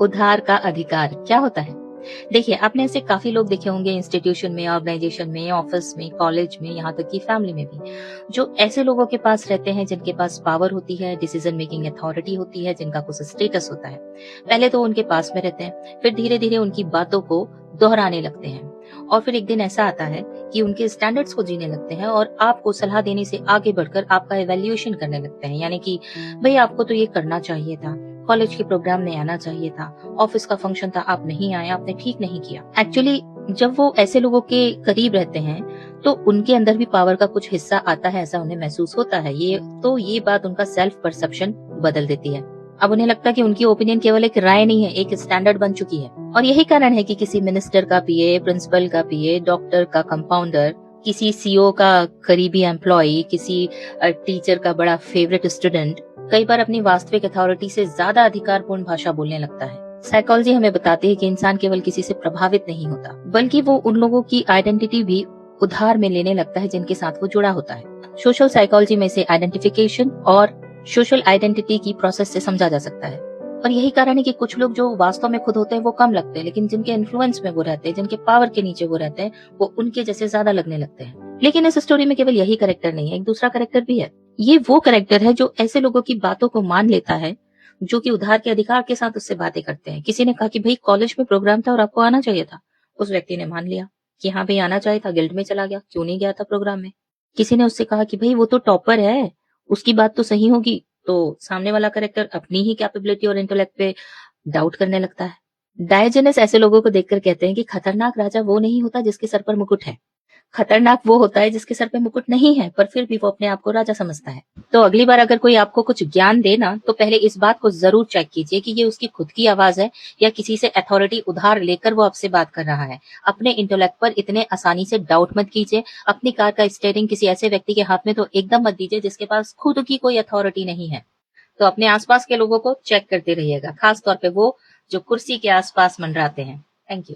उधार का अधिकार क्या होता है? देखिए, आपने ऐसे काफ़ी लोग देखे होंगे इंस्टीट्यूशन में, ऑर्गेनाइजेशन में, ऑफिस में, कॉलेज में, यहाँ तक कि फैमिली में भी, जो ऐसे लोगों के पास रहते हैं जिनके पास पावर होती है, डिसीजन मेकिंग अथॉरिटी होती है, जिनका कुछ स्टेटस होता है। पहले तो उनके पास में रहते हैं, फिर धीरे-धीरे उनकी बातों को दोहराने लगते हैं और फिर एक दिन ऐसा आता है कि उनके स्टैंडर्ड्स को जीने लगते हैं और आपको सलाह देने से आगे बढ़कर आपका इवैल्यूएशन करने लगते हैं। यानी कि भई आपको तो ये करना चाहिए था, कॉलेज के प्रोग्राम में आना चाहिए था, ऑफिस का फंक्शन था आप नहीं आए, आपने ठीक नहीं किया। एक्चुअली जब वो ऐसे लोगों के करीब रहते हैं तो उनके अंदर भी पावर का कुछ हिस्सा आता है, ऐसा उन्हें महसूस होता है। ये बात उनका सेल्फ परसेप्शन बदल देती है। अब उन्हें लगता है कि उनकी ओपिनियन केवल एक राय नहीं है, एक स्टैंडर्ड बन चुकी है। और यही कारण है कि किसी मिनिस्टर का पीए, प्रिंसिपल का पीए, डॉक्टर का कंपाउंडर, किसी सीईओ का करीबी एम्प्लॉय, किसी टीचर का बड़ा फेवरेट स्टूडेंट कई बार अपनी वास्तविक अथॉरिटी से ज्यादा अधिकारपूर्ण भाषा बोलने लगता है। साइकोलॉजी हमें बताती है कि इंसान केवल किसी से प्रभावित नहीं होता, बल्कि वो उन लोगों की आइडेंटिटी भी उधार में लेने लगता है जिनके साथ वो जुड़ा होता है। सोशल साइकोलॉजी में इसे आइडेंटिफिकेशन और सोशल आइडेंटिटी की प्रोसेस से समझा जा सकता है। और यही कारण है कि कुछ लोग जो वास्तव में खुद होते हैं वो कम लगते हैं, लेकिन जिनके इन्फ्लुएंस में वो रहते हैं, जिनके पावर के नीचे वो रहते हैं, वो उनके जैसे ज्यादा लगने लगते हैं। लेकिन इस स्टोरी में केवल यही कैरेक्टर नहीं है, एक दूसरा कैरेक्टर भी है। ये वो कैरेक्टर है जो ऐसे लोगों की बातों को मान लेता है जो कि उधार के अधिकार के साथ उससे बातें करते हैं। किसी ने कहा कि भाई कॉलेज में प्रोग्राम था और आपको आना चाहिए था, उस व्यक्ति ने मान लिया कि हाँ भाई आना चाहिए था, गिल्ड में चला गया, क्यों नहीं गया था प्रोग्राम में। किसी ने उससे कहा कि भाई वो तो टॉपर है, उसकी बात तो सही होगी, तो सामने वाला कैरेक्टर अपनी ही कैपेबिलिटी और इंटेलेक्ट पे डाउट करने लगता है। डायोजेनस ऐसे लोगों को देखकर कहते हैं कि खतरनाक राजा वो नहीं होता जिसके सर पर मुकुट है, खतरनाक वो होता है जिसके सर पे मुकुट नहीं है पर फिर भी वो अपने आप को राजा समझता है। तो अगली बार अगर कोई आपको कुछ ज्ञान दे ना, तो पहले इस बात को जरूर चेक कीजिए कि ये उसकी खुद की आवाज है या किसी से अथॉरिटी उधार लेकर वो आपसे बात कर रहा है। अपने इंटेलेक्ट पर इतने आसानी से डाउट मत कीजिए। अपनी कार का स्टीयरिंग किसी ऐसे व्यक्ति के हाथ में तो एकदम मत दीजिए जिसके पास खुद की कोई अथॉरिटी नहीं है। तो अपने आसपास के लोगों को चेक करते रहिएगा, खास तौर पे वो जो कुर्सी के आसपास मंडराते हैं। Thank you.